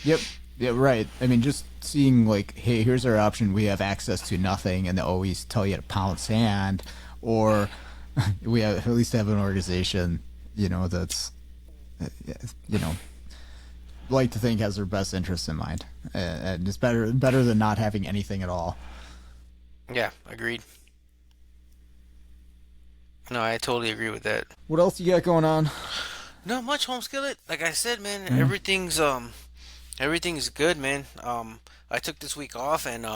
Yep. Yeah, right. I mean, just seeing like, hey, here's our option. We have access to nothing, and they always tell you to pound sand, or we have at least have an organization, that's, you know, like to think has their best interests in mind, and it's better than not having anything at all. Yeah, agreed. No, I totally agree with that. What else you got going on? Not much, home skillet. Like I said, man, Yeah. everything's good, man. I took this week off, and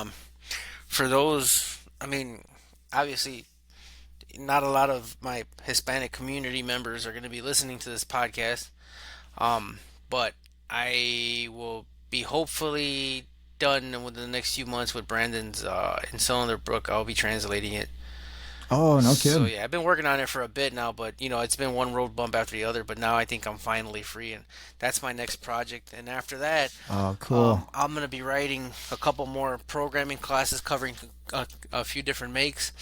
for those, I mean, obviously, not a lot of my Hispanic community members are going to be listening to this podcast. Um, but I will be hopefully done within the next few months with Brandon's in Cylinder Brook. I'll be translating it. Oh, no So kidding. yeah, I've been working on it for a bit now, but it's been one road bump after the other. But now I think I'm finally free, and that's my next project. And after that, Oh, cool. I'm gonna be writing a couple more programming classes covering a few different makes,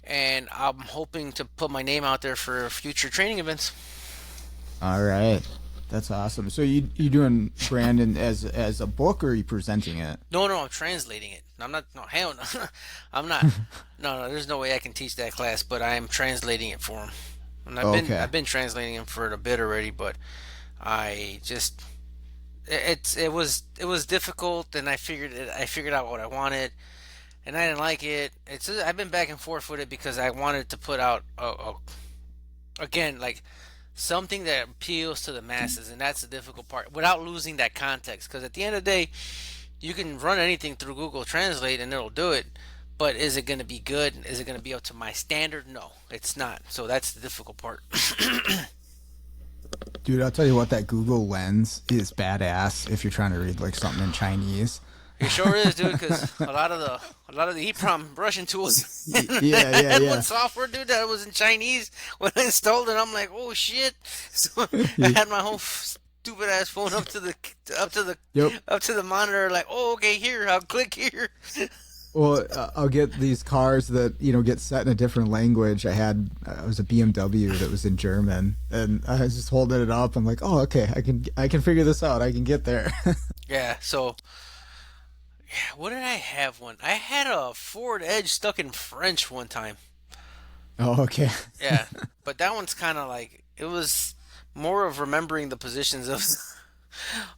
and I'm hoping to put my name out there for future training events. All right. That's awesome. So you doing Brandon as a book, or are you presenting it? No, no, I'm translating it. I'm not. No, hell no. I'm not. No, no. There's no way I can teach that class, but I am translating it for him. And I've been Okay. I've been translating him for a bit already, but I just it was difficult, and I figured out what I wanted, and I didn't like it. I've been back and forth with it because I wanted to put out again, like something that appeals to the masses, and that's the difficult part without losing that context. Because at the end of the day, you can run anything through Google Translate and it'll do it. But is it going to be good? Is it going to be up to my standard? No, it's not. So that's the difficult part. Dude, I'll tell you what, that Google Lens is badass if you're trying to read like something in Chinese. It sure is, dude. Because a lot of the EEPROM Russian tools, Yeah, I yeah, had yeah. one software, dude, that was in Chinese. When I installed it, I'm like, oh shit. So I had my whole stupid ass phone up to the Yep. up to the monitor, like, oh, okay, here, I'll click here. Well, I'll get these cars that get set in a different language. I was a BMW that was in German, and I was just holding it up. I'm like, oh, okay, I can figure this out. I can get there. Yeah. So what did I have one? I had a Ford Edge stuck in French one time. Oh, okay. Yeah, but that one's kind of like it was more of remembering the positions of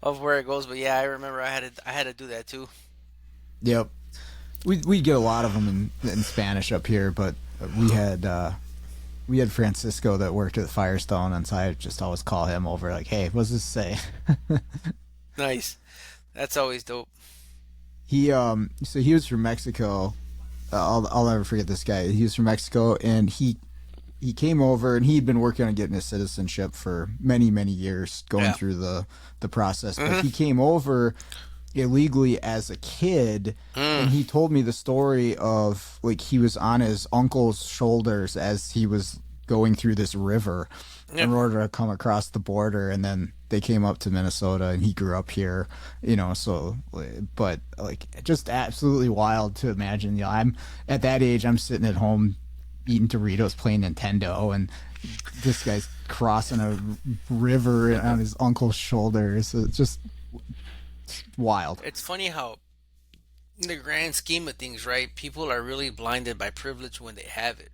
of where it goes. But yeah, I remember I had to do that too. Yep. We get a lot of them in Spanish up here, but we had Francisco that worked at Firestone, and so I just always call him over like, hey, what's this say? Nice. That's always dope. So he was from Mexico. I'll never forget this guy. He was from Mexico, and he came over, and he'd been working on getting his citizenship for many years, going Yeah. through the process. But Hmm. he came over illegally as a kid, and Mm. he told me the story of like he was on his uncle's shoulders as he was going through this river Yeah. in order to come across the border, and then they came up to Minnesota, and he grew up here, so but like just absolutely wild to imagine. I'm at that age, I'm sitting at home eating Doritos, playing Nintendo, and this guy's crossing a river on his uncle's shoulders. So it's just wild. It's funny how, in the grand scheme of things, right, people are really blinded by privilege when they have it,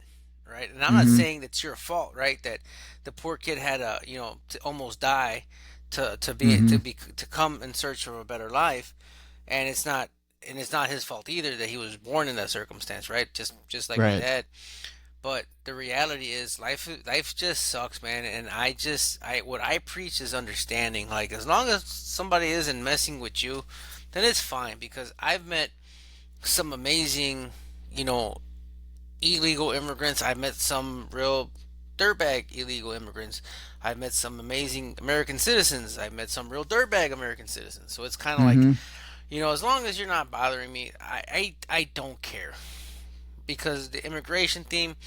right? And I'm not Hmm. saying that's your fault, right? That the poor kid had to almost die Hmm. to come in search of a better life, and it's not his fault either that he was born in that circumstance, right? Just like my Right. dad. But the reality is, life just sucks, man. And I what I preach is understanding. Like, as long as somebody isn't messing with you, then it's fine. Because I've met some amazing, you know, illegal immigrants. I've met some real dirtbag illegal immigrants. I've met some amazing American citizens. I've met some real dirtbag American citizens. So it's kind of like, Hmm. as long as you're not bothering me, I don't care. Because the immigration theme,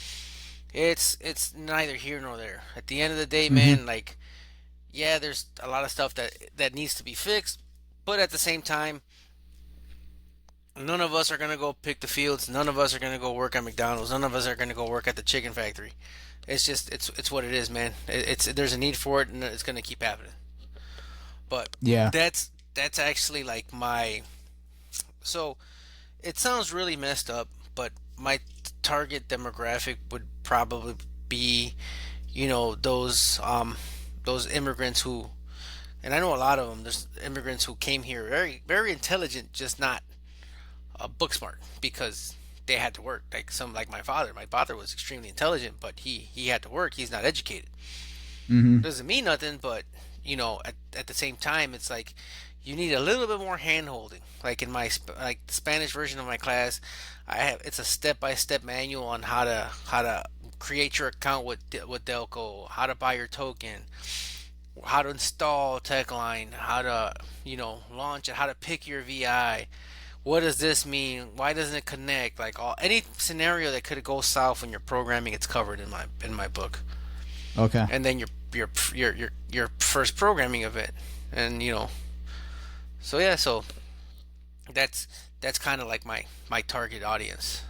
it's neither here nor there. At the end of the day, Hmm. man, like, yeah, there's a lot of stuff that needs to be fixed, but at the same time, none of us are gonna go pick the fields. None of us are gonna go work at McDonald's. None of us are gonna go work at the chicken factory. It's just it's what it is, man. It's there's a need for it, and it's gonna keep happening. But Yeah. that's actually like my so it sounds really messed up, but my target demographic would probably be, those immigrants who, and I know a lot of them. There's immigrants who came here very very intelligent, just not book smart because they had to work. Like my father. My father was extremely intelligent, but he had to work. He's not educated. Hmm. Doesn't mean nothing, but at the same time, it's like you need a little bit more hand holding. Like in like the Spanish version of my class, it's a step by step manual on how to create your account with Delco, how to buy your token, how to install TechLine, how to launch it, how to pick your VI. What does this mean? Why doesn't it connect? Like any scenario that could go south when you're programming, it's covered in my book. Okay. And then your first programming event, and so yeah, so that's that's kind of like my target audience.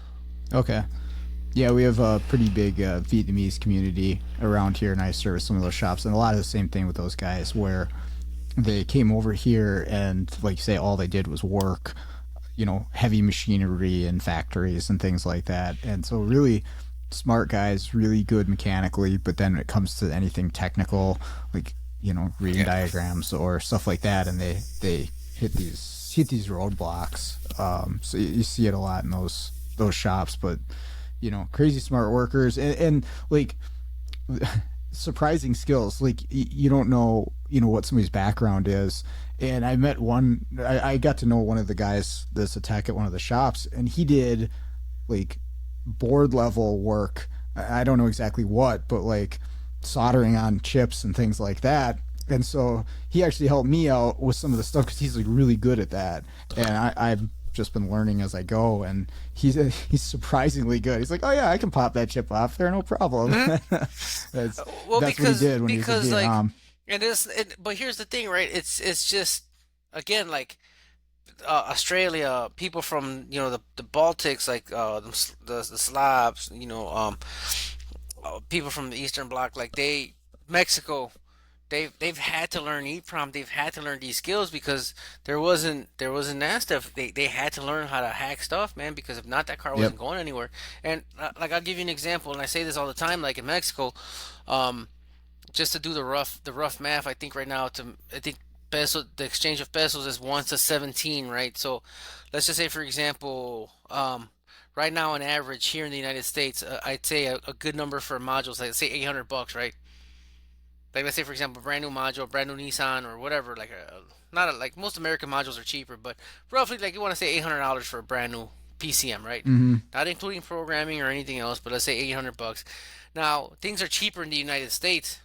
Okay. Yeah, we have a pretty big Vietnamese community around here, and I service some of those shops, and a lot of the same thing with those guys, where they came over here and, like you say, all they did was work, heavy machinery and factories and things like that, and so really smart guys, really good mechanically, but then when it comes to anything technical, like reading diagrams or stuff like that, and they hit these roadblocks. So you see it a lot in those shops, but crazy smart workers and like surprising skills. Like you don't know what somebody's background is. And I met one. I got to know one of the guys that's a tech at one of the shops, and he did like board level work. I don't know exactly what, but like soldering on chips and things like that. And so he actually helped me out with some of the stuff because he's like really good at that. And I've just been learning as I go. And he's surprisingly good. He's like, oh yeah, I can pop that chip off there, no problem. that's what he did when he was in Vietnam. But here's the thing, right? It's just again like Australia, people from the Baltics, like the Slavs, people from the Eastern Bloc, like Mexico, they've had to learn EEPROM, they've had to learn these skills because there wasn't that stuff. They had to learn how to hack stuff, man, because if not, that car wasn't going anywhere. And like I'll give you an example, and I say this all the time, like in Mexico, just to do the rough math, I think right now peso, the exchange of pesos is 1 to 17, right? So let's just say, for example, right now on average here in the United States, I'd say a good number for modules, like say $800, right? Like let's say, for example, brand new module, brand new Nissan or whatever, like like most American modules are cheaper, but roughly like you want to say $800 for a brand new PCM, right? Mm-hmm. Not including programming or anything else, but let's say $800. Now things are cheaper in the United States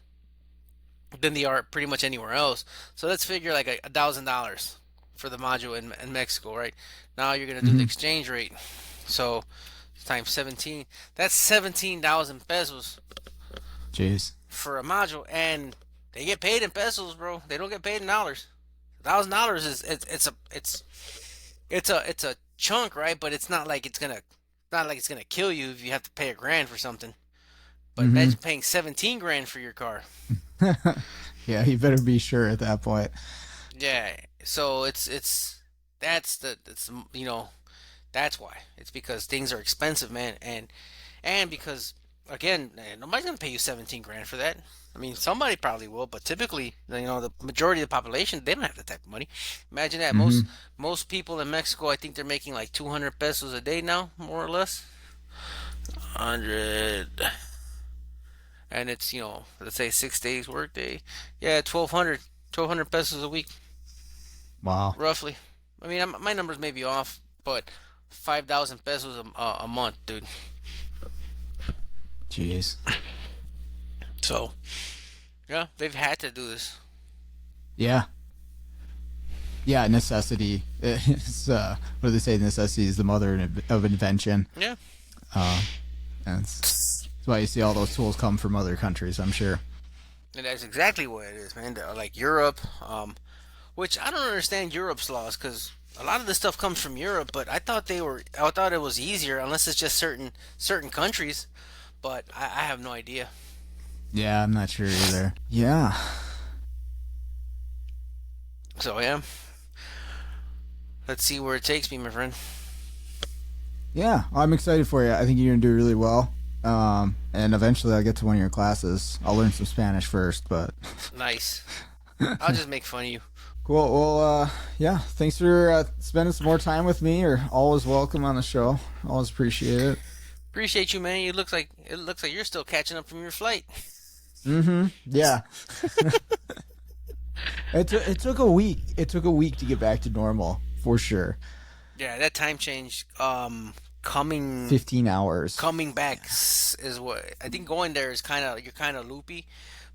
than they are pretty much anywhere else. So let's figure like $1,000 for the module in Mexico, right? Now you're gonna do the exchange rate, so times 17. That's 17,000 pesos. Jeez. For a module, and they get paid in pesos, bro. They don't get paid in dollars. $1,000 is it's a chunk, right? But it's not like it's gonna kill you if you have to pay $1,000 for something. But imagine paying 17 grand for your car. Yeah, you better be sure at that point. Yeah, so that's why. It's because things are expensive, man, and because again, nobody's gonna pay you 17 grand for that. I mean, somebody probably will, but typically, the majority of the population, they don't have that type of money. Imagine that. Most people in Mexico, I think they're making like 200 pesos a day now, more or less. 100. And it's, let's say 6 days work day. Yeah, 1,200 pesos a week. Wow. Roughly. I mean, my numbers may be off, but 5,000 pesos a month, dude. Jeez. So, yeah, they've had to do this. Yeah. Yeah, necessity. It's, what do they say? Necessity is the mother of invention. Yeah. That's why you see all those tools come from other countries, I'm sure. And that's exactly what it is, man. Like Europe, which I don't understand Europe's laws, because a lot of this stuff comes from Europe, but I thought it was easier, unless it's just certain countries. But I have no idea. Yeah, I'm not sure either. Yeah. So yeah, let's see where it takes me, my friend. Yeah, I'm excited for you. I think you're gonna do really well. And eventually I'll get to one of your classes. I'll learn some Spanish first, but nice. I'll just make fun of you. Cool. Well, yeah. Thanks for spending some more time with me. You're always welcome on the show. Always appreciate it. Appreciate you, man. It looks like you're still catching up from your flight. Yeah. It took a week. It took a week to get back to normal, for sure. Yeah, that time change. Coming 15 hours. Coming back is what I think. Going there is you're kind of loopy,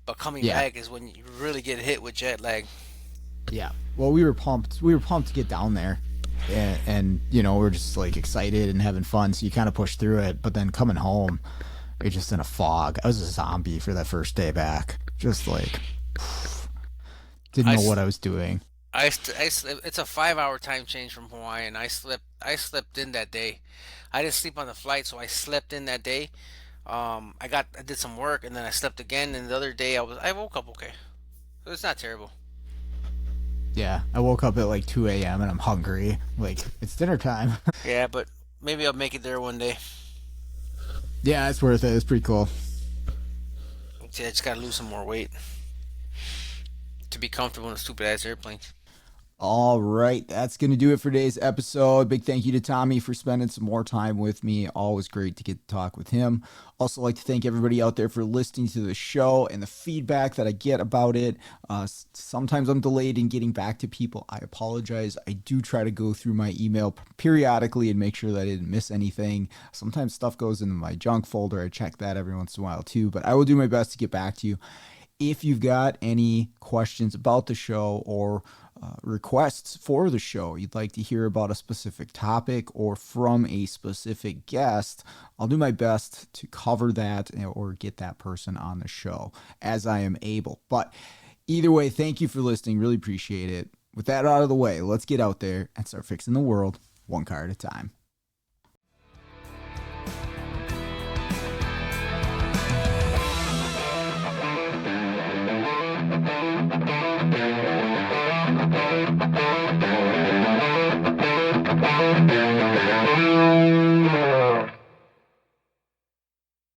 but coming back is when you really get hit with jet lag. Yeah. Well, we were pumped. We were pumped to get down there, and we're just like excited and having fun. So you kind of push through it, but then coming home, you're just in a fog. I was a zombie for that first day back. Just like didn't know what I was doing. I slept. It's a 5-hour time change from Hawaii, and I slept in that day. I didn't sleep on the flight, so I slept in that day. I did some work, and then I slept again. And the other day, I woke up okay. So it's not terrible. Yeah, I woke up at like 2 a.m. and I'm hungry. Like, it's dinner time. Yeah, but maybe I'll make it there one day. Yeah, it's worth it. It's pretty cool. See, I just gotta lose some more weight. to be comfortable in a stupid ass airplane. All right, that's going to do it for today's episode. Big thank you to Tomi for spending some more time with me. Always great to get to talk with him. Also like to thank everybody out there for listening to the show and the feedback that I get about it. Sometimes I'm delayed in getting back to people. I apologize. I do try to go through my email periodically and make sure that I didn't miss anything. Sometimes stuff goes into my junk folder. I check that every once in a while too, but I will do my best to get back to you. If you've got any questions about the show or requests for the show, you'd like to hear about a specific topic or from a specific guest, I'll do my best to cover that or get that person on the show as I am able. But either way, thank you for listening. Really appreciate it. With that out of the way, let's get out there and start fixing the world one car at a time.